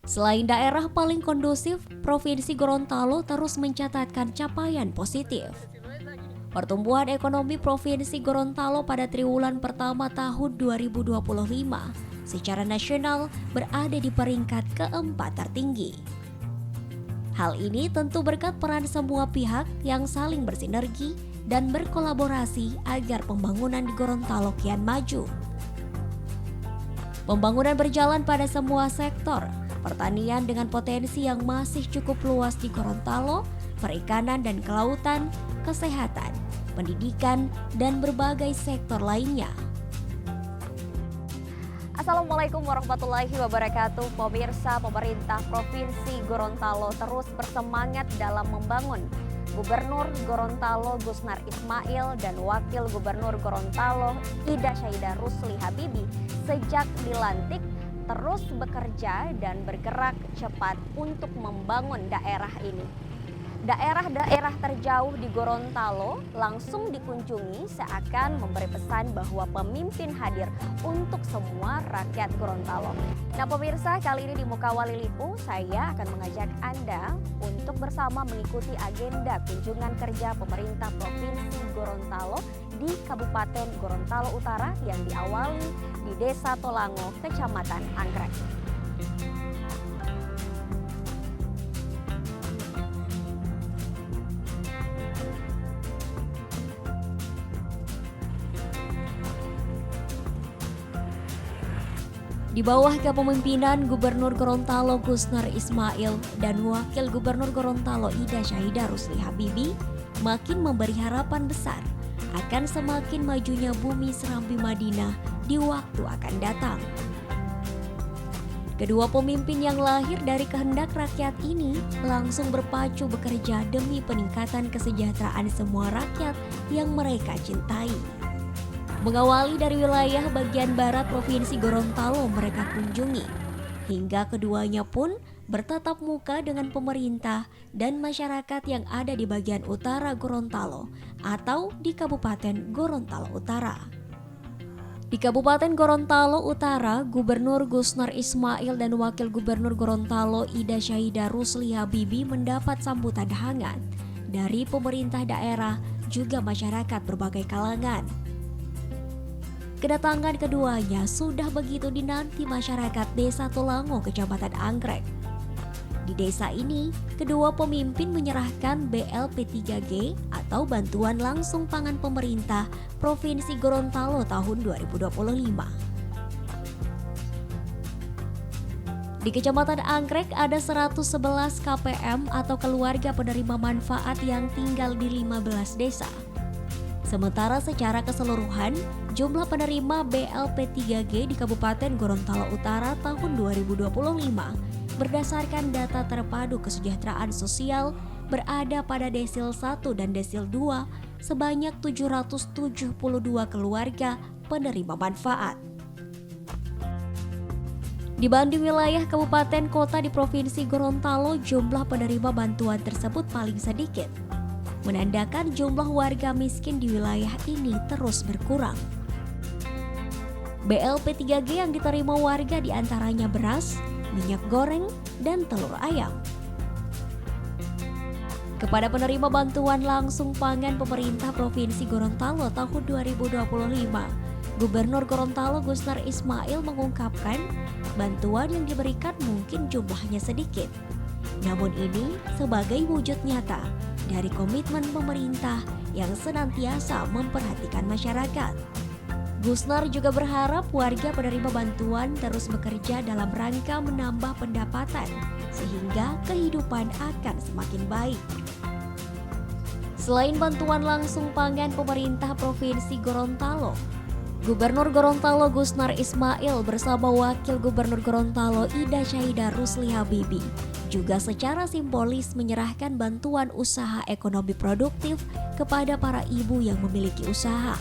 Selain daerah paling kondusif, Provinsi Gorontalo terus mencatatkan capaian positif. Pertumbuhan ekonomi Provinsi Gorontalo pada triwulan pertama tahun 2025 secara nasional berada di peringkat keempat tertinggi. Hal ini tentu berkat peran semua pihak yang saling bersinergi dan berkolaborasi agar pembangunan di Gorontalo kian maju. Pembangunan berjalan pada semua sektor, pertanian dengan potensi yang masih cukup luas di Gorontalo, perikanan dan kelautan, kesehatan, pendidikan, dan berbagai sektor lainnya. Assalamualaikum warahmatullahi wabarakatuh. Pemirsa, pemerintah Provinsi Gorontalo terus bersemangat dalam membangun. Gubernur Gorontalo Gusnar Ismail dan Wakil Gubernur Gorontalo Ida Syaidah Rusli Habibi sejak dilantik terus bekerja dan bergerak cepat untuk membangun daerah ini. Daerah-daerah terjauh di Gorontalo langsung dikunjungi seakan memberi pesan bahwa pemimpin hadir untuk semua rakyat Gorontalo. Nah pemirsa, kali ini di Mukawali Lipu saya akan mengajak Anda untuk bersama mengikuti agenda kunjungan kerja pemerintah Provinsi Gorontalo di Kabupaten Gorontalo Utara yang diawali di Desa Tolango, Kecamatan Anggrek. Di bawah kepemimpinan Gubernur Gorontalo Gusnar Ismail dan Wakil Gubernur Gorontalo Ida Syaidah Rusli Habibi makin memberi harapan besar akan semakin majunya bumi Serambi Madinah di waktu akan datang. Kedua pemimpin yang lahir dari kehendak rakyat ini langsung berpacu bekerja demi peningkatan kesejahteraan semua rakyat yang mereka cintai. Mengawali dari wilayah bagian barat Provinsi Gorontalo mereka kunjungi, hingga keduanya pun bertatap muka dengan pemerintah dan masyarakat yang ada di bagian utara Gorontalo atau di Kabupaten Gorontalo Utara. Di Kabupaten Gorontalo Utara, Gubernur Gusnar Ismail dan Wakil Gubernur Gorontalo Ida Syaidah Rusli Habibi mendapat sambutan hangat dari pemerintah daerah juga masyarakat berbagai kalangan. Kedatangan keduanya sudah begitu dinanti masyarakat Desa Tolango, Kecamatan Anggrek. Di desa ini, kedua pemimpin menyerahkan BLP 3G atau Bantuan Langsung Pangan Pemerintah Provinsi Gorontalo tahun 2025. Di Kecamatan Anggrek ada 111 KPM atau keluarga penerima manfaat yang tinggal di 15 desa. Sementara secara keseluruhan, jumlah penerima BLP 3G di Kabupaten Gorontalo Utara tahun 2025 berdasarkan data terpadu kesejahteraan sosial berada pada desil 1 dan desil 2 sebanyak 772 keluarga penerima manfaat. Dibanding wilayah kabupaten kota di Provinsi Gorontalo, jumlah penerima bantuan tersebut paling sedikit, menandakan jumlah warga miskin di wilayah ini terus berkurang. BLP 3G yang diterima warga diantaranya beras, minyak goreng, dan telur ayam. Kepada penerima bantuan langsung pangan pemerintah Provinsi Gorontalo tahun 2025, Gubernur Gorontalo Gusnar Ismail mengungkapkan bantuan yang diberikan mungkin jumlahnya sedikit. Namun ini sebagai wujud nyata dari komitmen pemerintah yang senantiasa memperhatikan masyarakat. Gusnar juga berharap warga penerima bantuan terus bekerja dalam rangka menambah pendapatan sehingga kehidupan akan semakin baik. Selain bantuan langsung pangan pemerintah Provinsi Gorontalo, Gubernur Gorontalo Gusnar Ismail bersama Wakil Gubernur Gorontalo Ida Syaidah Rusli Habibi juga secara simbolis menyerahkan bantuan usaha ekonomi produktif kepada para ibu yang memiliki usaha.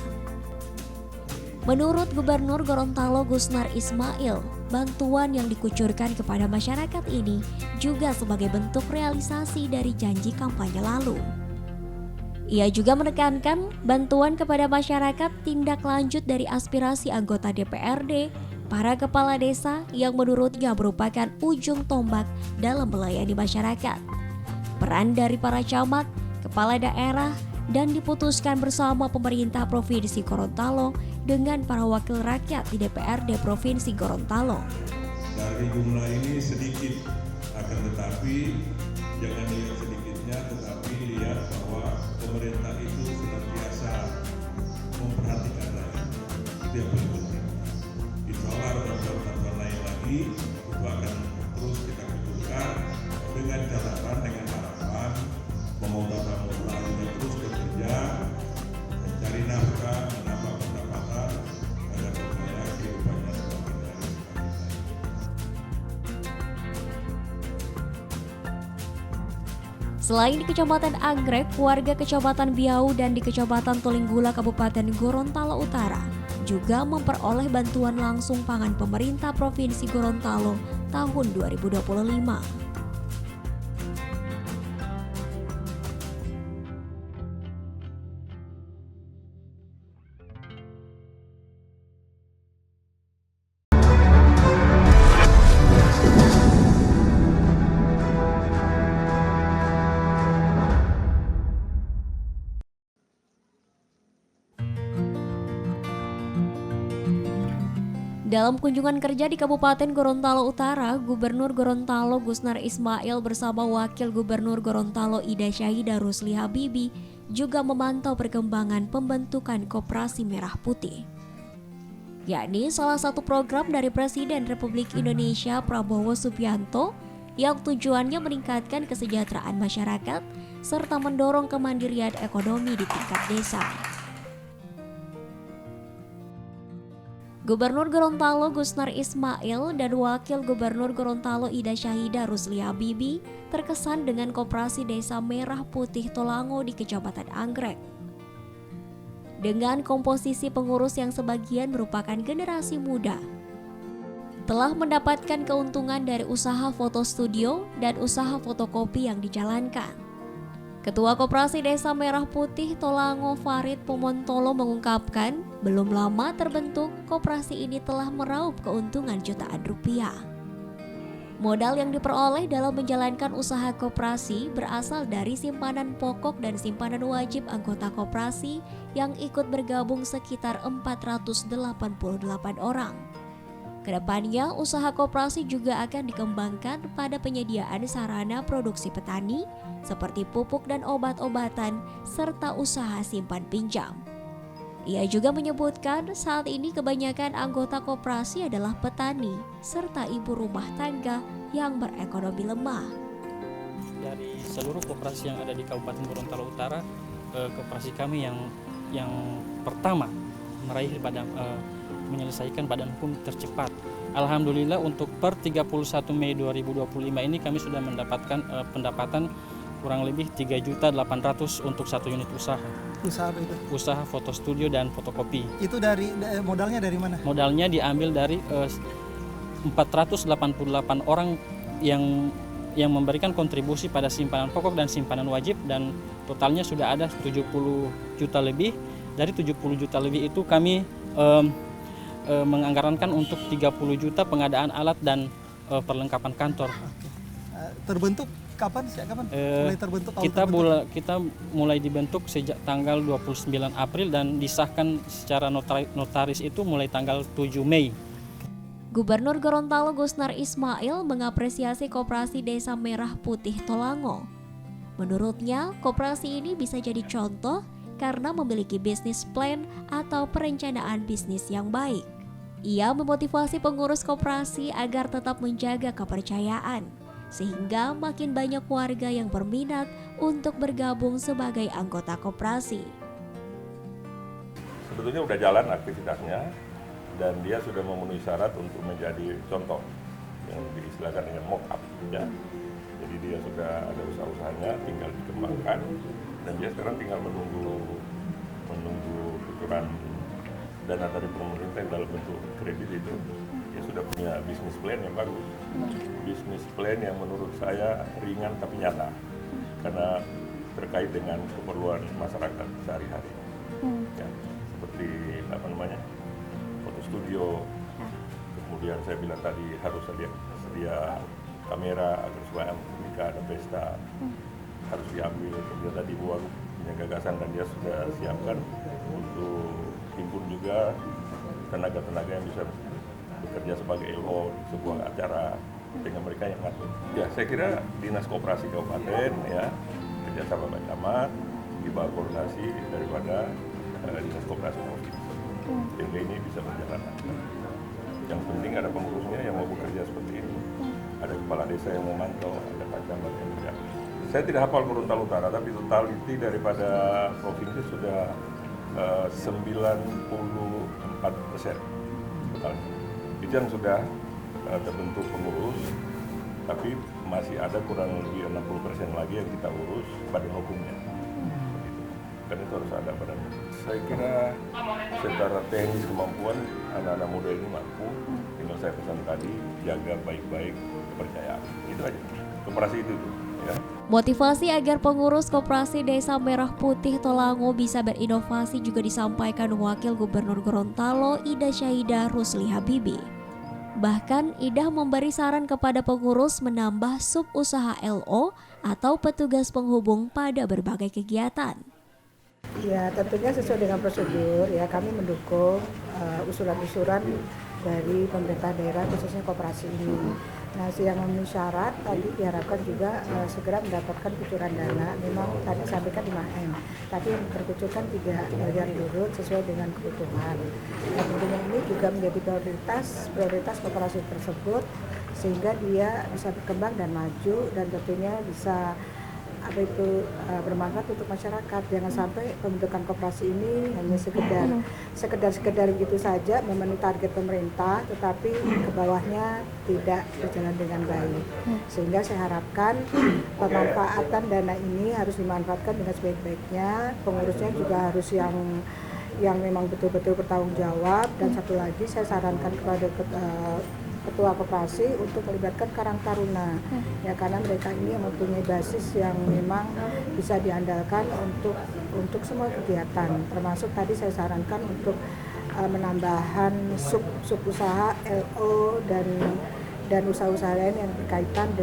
Menurut Gubernur Gorontalo Gusnar Ismail, bantuan yang dikucurkan kepada masyarakat ini juga sebagai bentuk realisasi dari janji kampanye lalu. Ia juga menekankan bantuan kepada masyarakat tindak lanjut dari aspirasi anggota DPRD, para kepala desa yang menurutnya merupakan ujung tombak dalam melayani masyarakat. Peran dari para camat, kepala daerah, dan diputuskan bersama pemerintah Provinsi Gorontalo dengan para wakil rakyat di DPRD Provinsi Gorontalo. Dari jumlah ini sedikit, akan tetapi jangan lihat sedikitnya, tetapi lihat bahwa pemerintah itu senantiasa memperhatikan rakyat. Itu yang paling penting. Insya Allah ada bantuan lain lagi, itu akan terus kita butuhkan dengan catatan, dengan harapan memudahkan juga terus bekerja, mencari nafkah, menambah pendapatan agar supaya kehidupannya semakin baik. Selain di Kecamatan Anggrek, warga Kecamatan Biau dan di Kecamatan Tolinggula Kabupaten Gorontalo Utara juga memperoleh bantuan langsung pangan pemerintah Provinsi Gorontalo tahun 2025. Dalam kunjungan kerja di Kabupaten Gorontalo Utara, Gubernur Gorontalo Gusnar Ismail bersama Wakil Gubernur Gorontalo Ida Syahida Rusli Habibi juga memantau perkembangan pembentukan Koperasi Merah Putih, yakni salah satu program dari Presiden Republik Indonesia Prabowo Subianto yang tujuannya meningkatkan kesejahteraan masyarakat serta mendorong kemandirian ekonomi di tingkat desa. Gubernur Gorontalo Gusnar Ismail dan Wakil Gubernur Gorontalo Ida Syahida Rusli Habibi terkesan dengan Koperasi Desa Merah Putih Tolango di Kecamatan Anggrek. Dengan komposisi pengurus yang sebagian merupakan generasi muda, telah mendapatkan keuntungan dari usaha foto studio dan usaha fotokopi yang dijalankan. Ketua Koperasi Desa Merah Putih Tolango Farid Pomontolo mengungkapkan, belum lama terbentuk, koperasi ini telah meraup keuntungan jutaan rupiah. Modal yang diperoleh dalam menjalankan usaha koperasi berasal dari simpanan pokok dan simpanan wajib anggota koperasi yang ikut bergabung sekitar 488 orang. Kedepannya, usaha koperasi juga akan dikembangkan pada penyediaan sarana produksi petani seperti pupuk dan obat-obatan serta usaha simpan pinjam. Ia juga menyebutkan saat ini kebanyakan anggota koperasi adalah petani serta ibu rumah tangga yang berekonomi lemah. Dari seluruh koperasi yang ada di Kabupaten Gorontalo Utara, koperasi kami yang pertama meraih menyelesaikan badan hukum tercepat. Alhamdulillah untuk per 31 Mei 2025 ini kami sudah mendapatkan pendapatan kurang lebih 3.800.000 untuk satu unit usaha. Usaha apa itu? Usaha foto studio dan fotokopi. Itu dari modalnya dari mana? Modalnya diambil dari 488 orang yang memberikan kontribusi pada simpanan pokok dan simpanan wajib, dan totalnya sudah ada 70 juta lebih. Dari 70 juta lebih itu kami menganggarankan untuk 30 juta pengadaan alat dan perlengkapan kantor. Terbentuk kapan? Mulai terbentuk? Kita mulai dibentuk sejak tanggal 29 April dan disahkan secara notaris itu mulai tanggal 7 Mei. Gubernur Gorontalo Gusnar Ismail mengapresiasi Koperasi Desa Merah Putih Tolango. Menurutnya, koperasi ini bisa jadi contoh karena memiliki bisnis plan atau perencanaan bisnis yang baik. Ia memotivasi pengurus koperasi agar tetap menjaga kepercayaan, sehingga makin banyak warga yang berminat untuk bergabung sebagai anggota koperasi. Sebetulnya sudah jalan aktivitasnya dan dia sudah memenuhi syarat untuk menjadi contoh yang diistilahkan dengan mock-up. Ya. Jadi dia sudah ada usaha-usahanya, tinggal dikembangkan, dan dia sekarang tinggal menunggu ukuran dana dari pemerintah dalam bentuk kredit itu. Dia sudah punya bisnis plan yang bagus, bisnis plan yang menurut saya ringan tapi nyata, karena terkait dengan keperluan masyarakat sehari-hari. Ya, seperti foto studio, Kemudian saya bilang tadi harus sedia kamera agar supaya ketika ada pesta harus diambil. Kemudian tadi Buang punya gagasan dan dia sudah siapkan untuk himpun juga tenaga-tenaga yang bisa bekerja sebagai LO di sebuah acara dengan mereka yang ngatur. Ya, saya kira Dinas Koperasi Kabupaten ya kerjasama dengan camat di bawah koordinasi daripada Dinas Koperasi Provinsi. Sehingga ini bisa berjalan lancar. Yang penting ada pengurusnya yang mau bekerja seperti ini. Ada kepala desa yang memantau, ada Pak Camat yang juga. Saya tidak hafal Gorontalo Utara, tapi totaliti daripada provinsi sudah 94% totalnya. Itu yang sudah terbentuk pengurus, tapi masih ada kurang lebih 60% lagi yang kita urus badan hukumnya. Kan itu harus ada badan. Saya kira secara teknis kemampuan anak-anak muda ini mampu. Tinggal saya pesan tadi, jaga baik-baik kepercayaan. Itu aja. Koperasi itu ya. Motivasi agar pengurus Koperasi Desa Merah Putih Tolango bisa berinovasi juga disampaikan Wakil Gubernur Gorontalo Ida Syahidah Rusli Habibi. Bahkan Ida memberi saran kepada pengurus menambah sub usaha LO atau petugas penghubung pada berbagai kegiatan. Ya, tentunya sesuai dengan prosedur ya, kami mendukung usulan-usulan dari pemerintah daerah khususnya koperasi ini. Nah, yang memenuhi syarat tadi diharapkan juga segera mendapatkan kucuran dana. Memang tadi sampaikan 5M, tapi yang terkucurkan 3 miliar euro sesuai dengan kebutuhan. Nah, tentunya ini juga menjadi prioritas koperasi tersebut sehingga dia bisa berkembang dan maju dan tentunya bisa bermanfaat untuk masyarakat. Jangan sampai pembentukan koperasi ini hanya sekedar gitu saja memenuhi target pemerintah, tetapi ke bawahnya tidak berjalan dengan baik. Sehingga saya harapkan pemanfaatan dana ini harus dimanfaatkan dengan sebaik-baiknya. Pengurusnya juga harus yang memang betul-betul bertanggung jawab. Dan satu lagi saya sarankan kepada Ketua Koperasi untuk melibatkan Karang Taruna, ya, karena mereka ini yang mempunyai basis yang memang bisa diandalkan untuk semua kegiatan, termasuk tadi saya sarankan untuk menambahan sub usaha LO dan usaha-usaha lain yang berkaitan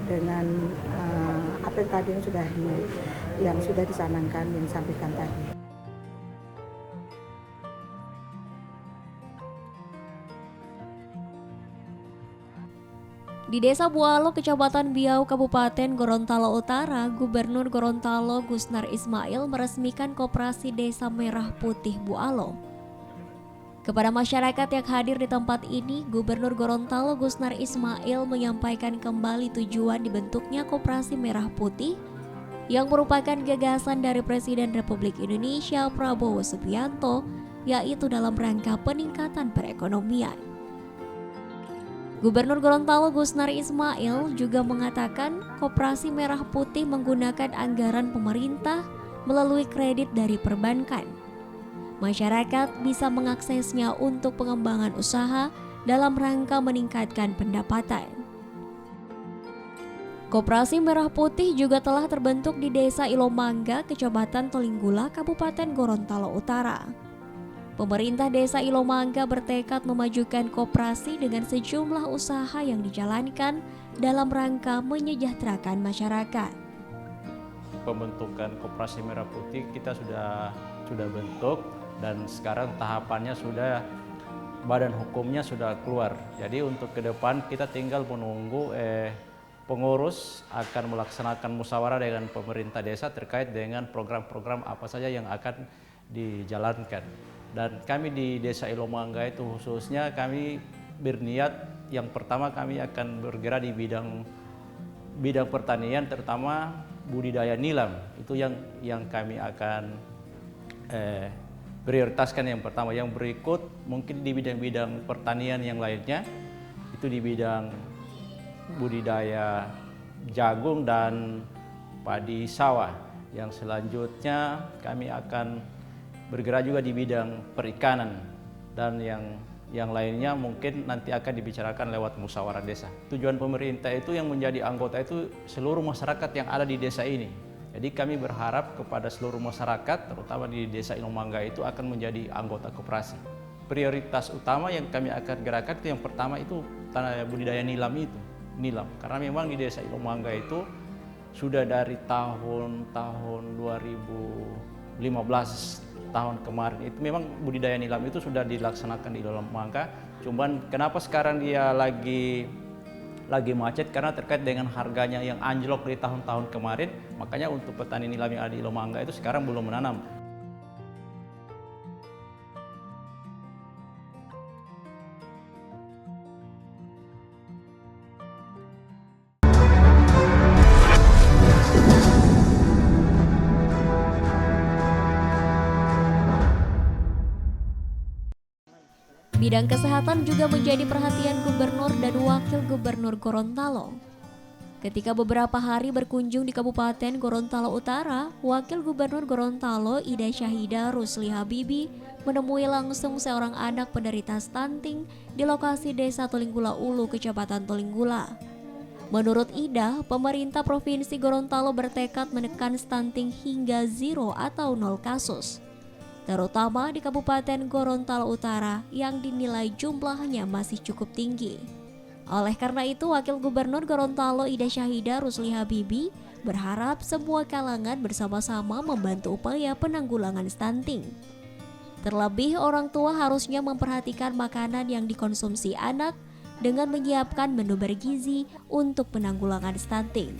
dengan apa yang tadi yang sudah disarankan, yang disampaikan tadi. Di Desa Bualo, Kecamatan Biau, Kabupaten Gorontalo Utara, Gubernur Gorontalo Gusnar Ismail meresmikan Koperasi Desa Merah Putih Bualo. Kepada masyarakat yang hadir di tempat ini, Gubernur Gorontalo Gusnar Ismail menyampaikan kembali tujuan dibentuknya Koperasi Merah Putih yang merupakan gagasan dari Presiden Republik Indonesia Prabowo Subianto, yaitu dalam rangka peningkatan perekonomian. Gubernur Gorontalo Gusnar Ismail juga mengatakan Koperasi Merah Putih menggunakan anggaran pemerintah melalui kredit dari perbankan. Masyarakat bisa mengaksesnya untuk pengembangan usaha dalam rangka meningkatkan pendapatan. Koperasi Merah Putih juga telah terbentuk di Desa Ilomangga, Kecamatan Tolinggula, Kabupaten Gorontalo Utara. Pemerintah Desa Ilomangga bertekad memajukan koperasi dengan sejumlah usaha yang dijalankan dalam rangka menyejahterakan masyarakat. Pembentukan Koperasi Merah Putih kita sudah bentuk dan sekarang tahapannya sudah badan hukumnya sudah keluar. Jadi untuk ke depan kita tinggal menunggu pengurus akan melaksanakan musyawarah dengan pemerintah desa terkait dengan program-program apa saja yang akan dijalankan. Dan kami di Desa Ilomangga itu khususnya kami berniat yang pertama kami akan bergerak di bidang pertanian, terutama budidaya nilam. Itu yang kami akan prioritaskan yang pertama. Yang berikut mungkin di bidang pertanian yang lainnya itu di bidang budidaya jagung dan padi sawah. Yang selanjutnya kami akan bergerak juga di bidang perikanan dan yang lainnya mungkin nanti akan dibicarakan lewat musyawarah desa. Tujuan pemerintah itu yang menjadi anggota itu seluruh masyarakat yang ada di desa ini. Jadi kami berharap kepada seluruh masyarakat terutama di Desa Ilomangga itu akan menjadi anggota koperasi. prioritas utama yang kami akan gerakan itu yang pertama itu tanah budidaya nilam itu. Nilam, karena memang di Desa Ilomangga itu sudah dari tahun 2015 tahun kemarin itu memang budidaya nilam itu sudah dilaksanakan di Ilomangga. Cuman kenapa sekarang dia lagi macet karena terkait dengan harganya yang anjlok di tahun-tahun kemarin, makanya untuk petani nilam yang ada di Ilomangga itu sekarang belum menanam. Bidang kesehatan juga menjadi perhatian Gubernur dan Wakil Gubernur Gorontalo. Ketika beberapa hari berkunjung di Kabupaten Gorontalo Utara, Wakil Gubernur Gorontalo Ida Syahida Rusli Habibi menemui langsung seorang anak penderita stunting di lokasi Desa Tolinggula Ulu, Kecamatan Tolinggula. Menurut Ida, pemerintah Provinsi Gorontalo bertekad menekan stunting hingga 0 atau 0 kasus, terutama di Kabupaten Gorontalo Utara yang dinilai jumlahnya masih cukup tinggi. Oleh karena itu, Wakil Gubernur Gorontalo Ida Syahida Rusli Habibi berharap semua kalangan bersama-sama membantu upaya penanggulangan stunting. Terlebih, orang tua harusnya memperhatikan makanan yang dikonsumsi anak dengan menyiapkan menu bergizi untuk penanggulangan stunting.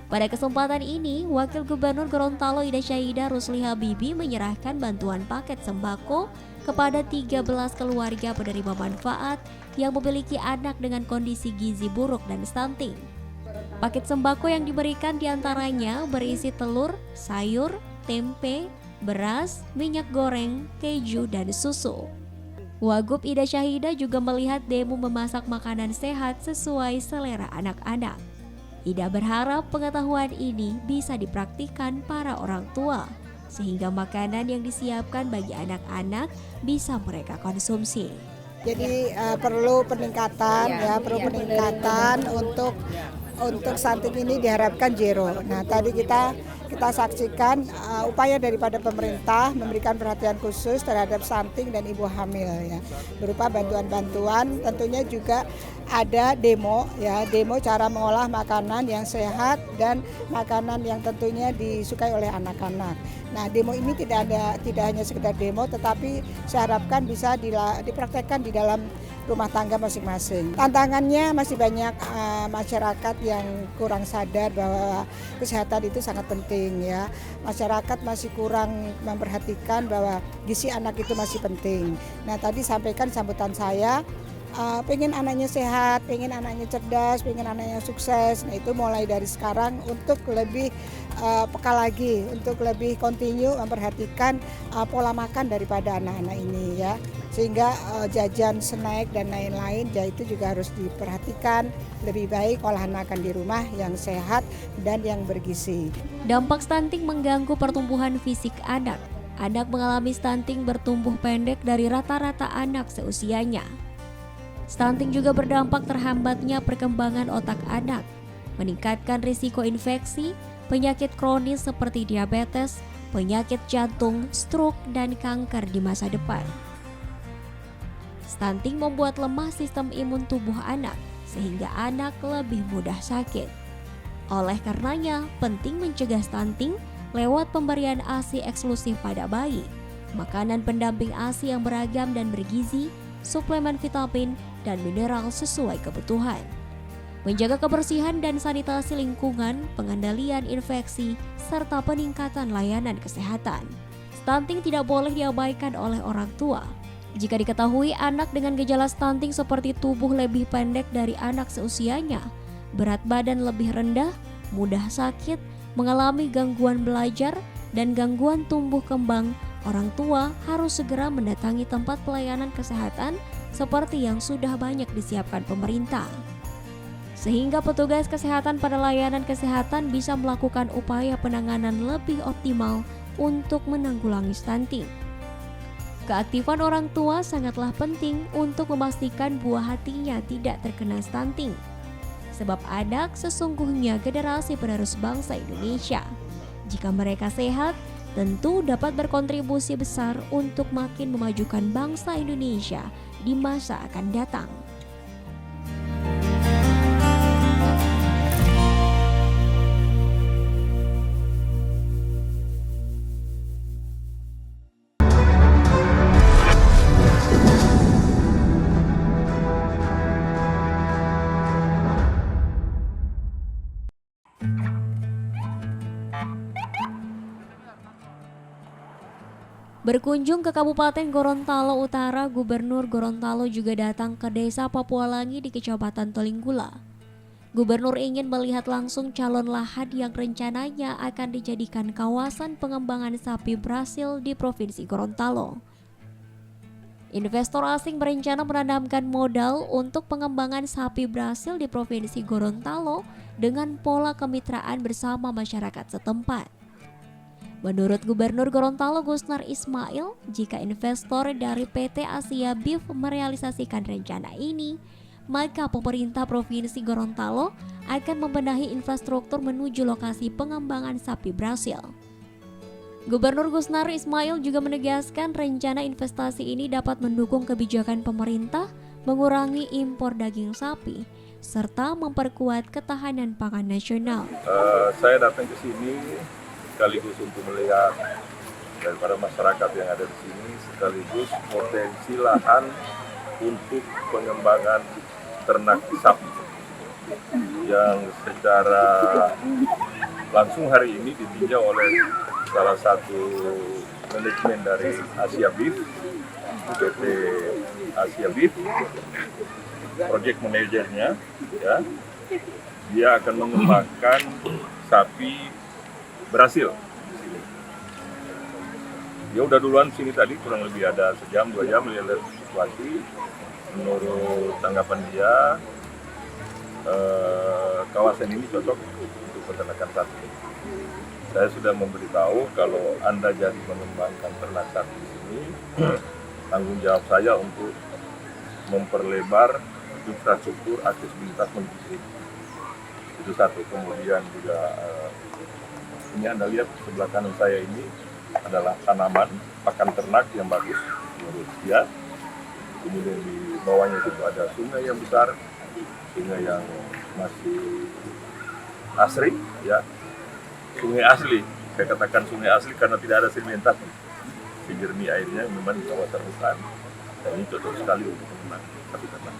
Pada kesempatan ini, Wakil Gubernur Gorontalo Ida Syahida Rusli Habibi menyerahkan bantuan paket sembako kepada 13 keluarga penerima manfaat yang memiliki anak dengan kondisi gizi buruk dan stunting. Paket sembako yang diberikan diantaranya berisi telur, sayur, tempe, beras, minyak goreng, keju, dan susu. Wagub Ida Syahida juga melihat demo memasak makanan sehat sesuai selera anak-anak. Ida berharap pengetahuan ini bisa dipraktikkan para orang tua, sehingga makanan yang disiapkan bagi anak-anak bisa mereka konsumsi. Jadi perlu peningkatan perlu peningkatan untuk stunting ini diharapkan 0. Nah, tadi kita saksikan upaya daripada pemerintah memberikan perhatian khusus terhadap stunting dan ibu hamil ya, berupa bantuan-bantuan. Tentunya juga ada demo cara mengolah makanan yang sehat dan makanan yang tentunya disukai oleh anak-anak. Nah, demo ini tidak hanya sekedar demo, tetapi saya harapkan bisa dipraktekkan di dalam rumah tangga masing-masing. Tantangannya masih banyak masyarakat yang kurang sadar bahwa kesehatan itu sangat penting ya. Masyarakat masih kurang memperhatikan bahwa gizi anak itu masih penting. Nah, tadi sampaikan sambutan saya, pengen anaknya sehat, pengen anaknya cerdas, pengen anaknya sukses. Nah, itu mulai dari sekarang untuk lebih peka lagi, untuk lebih kontinu memperhatikan pola makan daripada anak-anak ini ya. Sehingga jajan, snack dan lain-lain itu juga harus diperhatikan, lebih baik olahan makan di rumah yang sehat dan yang bergizi. Dampak stunting mengganggu pertumbuhan fisik anak. Anak mengalami stunting bertumbuh pendek dari rata-rata anak seusianya. Stunting juga berdampak terhambatnya perkembangan otak anak, meningkatkan risiko infeksi, penyakit kronis seperti diabetes, penyakit jantung, stroke, dan kanker di masa depan. Stunting membuat lemah sistem imun tubuh anak, sehingga anak lebih mudah sakit. Oleh karenanya, penting mencegah stunting lewat pemberian ASI eksklusif pada bayi, makanan pendamping ASI yang beragam dan bergizi, suplemen vitamin, dan mineral sesuai kebutuhan. Menjaga kebersihan dan sanitasi lingkungan, pengendalian infeksi, serta peningkatan layanan kesehatan. Stunting tidak boleh diabaikan oleh orang tua. Jika diketahui anak dengan gejala stunting seperti tubuh lebih pendek dari anak seusianya, berat badan lebih rendah, mudah sakit, mengalami gangguan belajar, dan gangguan tumbuh kembang, orang tua harus segera mendatangi tempat pelayanan kesehatan seperti yang sudah banyak disiapkan pemerintah. Sehingga petugas kesehatan pada layanan kesehatan bisa melakukan upaya penanganan lebih optimal untuk menanggulangi stunting. Keaktifan orang tua sangatlah penting untuk memastikan buah hatinya tidak terkena stunting. Sebab anak sesungguhnya generasi penerus bangsa Indonesia. Jika mereka sehat, tentu dapat berkontribusi besar untuk makin memajukan bangsa Indonesia di masa akan datang. Berkunjung ke Kabupaten Gorontalo Utara, Gubernur Gorontalo juga datang ke Desa Papualangi di Kecamatan Tolinggula. Gubernur ingin melihat langsung calon lahan yang rencananya akan dijadikan kawasan pengembangan sapi Brasil di Provinsi Gorontalo. Investor asing berencana menanamkan modal untuk pengembangan sapi Brasil di Provinsi Gorontalo dengan pola kemitraan bersama masyarakat setempat. Menurut Gubernur Gorontalo Gusnar Ismail, jika investor dari PT Asia Beef merealisasikan rencana ini, maka pemerintah Provinsi Gorontalo akan membenahi infrastruktur menuju lokasi pengembangan sapi Brasil. Gubernur Gusnar Ismail juga menegaskan rencana investasi ini dapat mendukung kebijakan pemerintah mengurangi impor daging sapi serta memperkuat ketahanan pangan nasional. Saya datang ke sini sekaligus untuk melihat daripada masyarakat yang ada di sini, sekaligus potensi lahan untuk pengembangan ternak sapi yang secara langsung hari ini ditinjau oleh salah satu manajemen dari Asia Beef, PT Asia Beef, project manajernya, ya, dia akan mengembangkan sapi Brasil di sini. Dia udah duluan sini tadi, kurang lebih ada sejam 2 jam melihat situasi. Menurut tanggapan dia, kawasan ini cocok untuk peternakan sapi. Saya sudah memberitahu kalau Anda jadi mengembangkan ternak sapi di sini, tanggung jawab saya untuk memperlebar infrastruktur aksesibilitas menuju sini. Itu satu. Kemudian juga ini Anda lihat sebelah kanan saya ini adalah tanaman pakan ternak yang bagus menurut dia. Kemudian di bawahnya itu ada sungai yang besar, sungai yang masih asri, ya, sungai asli. Saya katakan sungai asli karena tidak ada sedimentasi. Jernih airnya memang di kawasan hutan. Dan ini cocok sekali untuk ternak sapi ternak.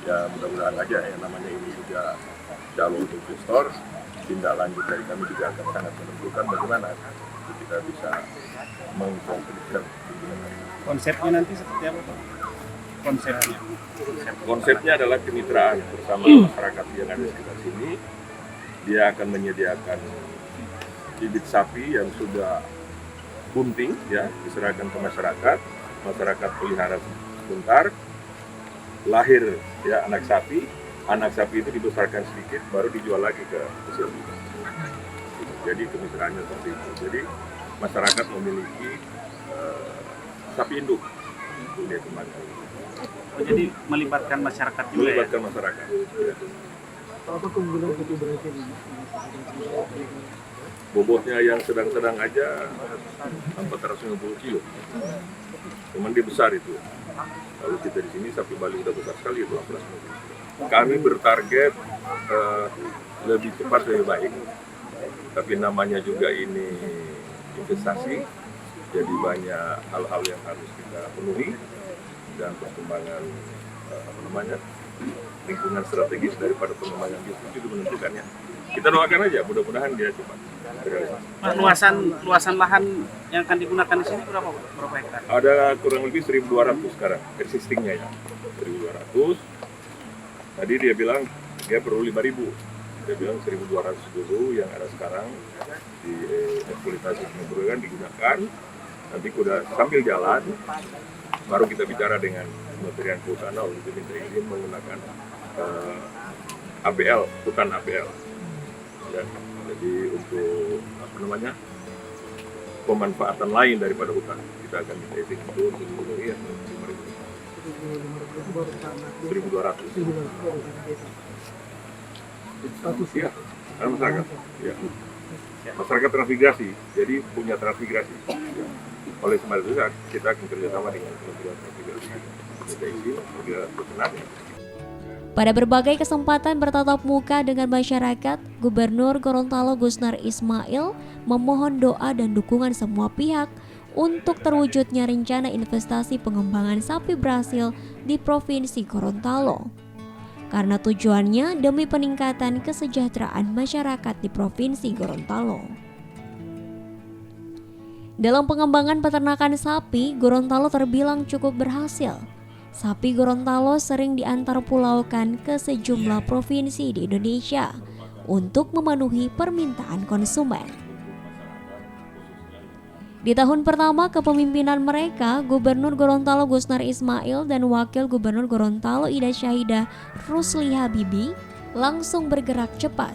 Ya mudah-mudahan aja yang namanya ini juga calon investor. Tindak lanjut dari kami juga akan sangat menentukan bagaimana kita bisa mengkonkretkan. Konsepnya nanti seperti apa Pak? Konsepnya adalah kemitraan bersama masyarakat yang ada di sekitar sini. Dia akan menyediakan bibit sapi yang sudah bunting, ya, diserahkan ke masyarakat. Masyarakat pelihara sebentar, lahir ya anak sapi itu dibesarkan sedikit, baru dijual lagi ke hasil. Jadi kemitraannya seperti itu. Jadi masyarakat memiliki sapi induk untuk dia kembangkan. Jadi melibatkan masyarakat juga. Melibatkan masyarakat. Ya. Apa keunggulan sapi Brasil ini? Bobotnya yang sedang-sedang aja 450 kilo. Cuman dia besar itu. Kalau kita di sini sapi Bali udah besar sekali, 12 kilo. Kami bertarget lebih cepat lebih baik, tapi namanya juga ini investasi, jadi banyak hal-hal yang harus kita penuhi dan perkembangan lingkungan strategis daripada pengembangan bisnis itu menentukannya. Kita doakan aja, mudah-mudahan dia cepat. Pak, luasan lahan yang akan digunakan di sini berapa hektar? Ada kurang lebih 1.200 sekarang existingnya ya, 1.200. Tadi dia bilang dia perlu 5.000. Dia bilang 1.200 dulu yang ada sekarang di eksploitasi pengembangan digunakan. Nanti udah sambil jalan, baru kita bicara dengan Kementerian Kehutanan untuk minta izin menggunakan APL, hutan APL. Ya, jadi untuk pemanfaatan lain daripada hutan kita akan minta izin itu untuk memenuhi 1.200. Ya, masyarakat. Ya. Masyarakat transmigrasi, jadi punya transmigrasi. Oleh sebab itu kita akan kerjasama dengan Kementerian Transmigrasi, minta izin, segera berkenan. Pada berbagai kesempatan bertatap muka dengan masyarakat, Gubernur Gorontalo Gusnar Ismail memohon doa dan dukungan semua pihak untuk terwujudnya rencana investasi pengembangan sapi Brasil di Provinsi Gorontalo. Karena tujuannya demi peningkatan kesejahteraan masyarakat di Provinsi Gorontalo. Dalam pengembangan peternakan sapi, Gorontalo terbilang cukup berhasil. Sapi Gorontalo sering diantarpulaukan ke sejumlah provinsi di Indonesia untuk memenuhi permintaan konsumen. Di tahun pertama kepemimpinan mereka, Gubernur Gorontalo Gusnar Ismail dan Wakil Gubernur Gorontalo Ida Syahidah Rusli Habibi langsung bergerak cepat,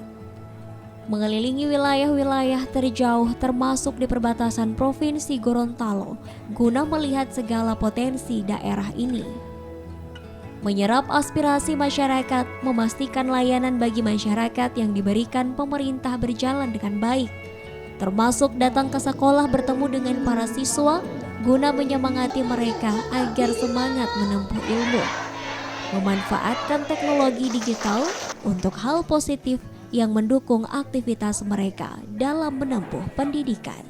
mengelilingi wilayah-wilayah terjauh termasuk di perbatasan Provinsi Gorontalo guna melihat segala potensi daerah ini. Menyerap aspirasi masyarakat, memastikan layanan bagi masyarakat yang diberikan pemerintah berjalan dengan baik, termasuk datang ke sekolah bertemu dengan para siswa guna menyemangati mereka agar semangat menempuh ilmu, memanfaatkan teknologi digital untuk hal positif yang mendukung aktivitas mereka dalam menempuh pendidikan.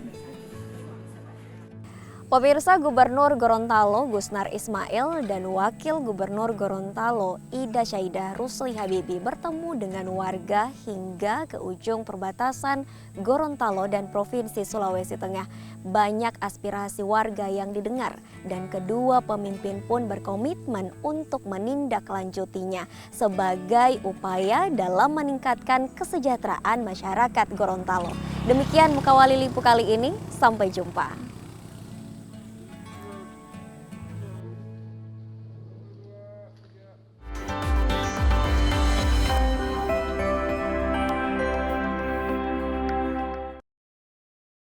Pemirsa, Gubernur Gorontalo Gusnar Ismail dan Wakil Gubernur Gorontalo Ida Syahidah Rusli Habibi bertemu dengan warga hingga ke ujung perbatasan Gorontalo dan Provinsi Sulawesi Tengah. Banyak aspirasi warga yang didengar dan kedua pemimpin pun berkomitmen untuk menindaklanjutinya sebagai upaya dalam meningkatkan kesejahteraan masyarakat Gorontalo. Demikian Mukawali Lipu kali ini, sampai jumpa.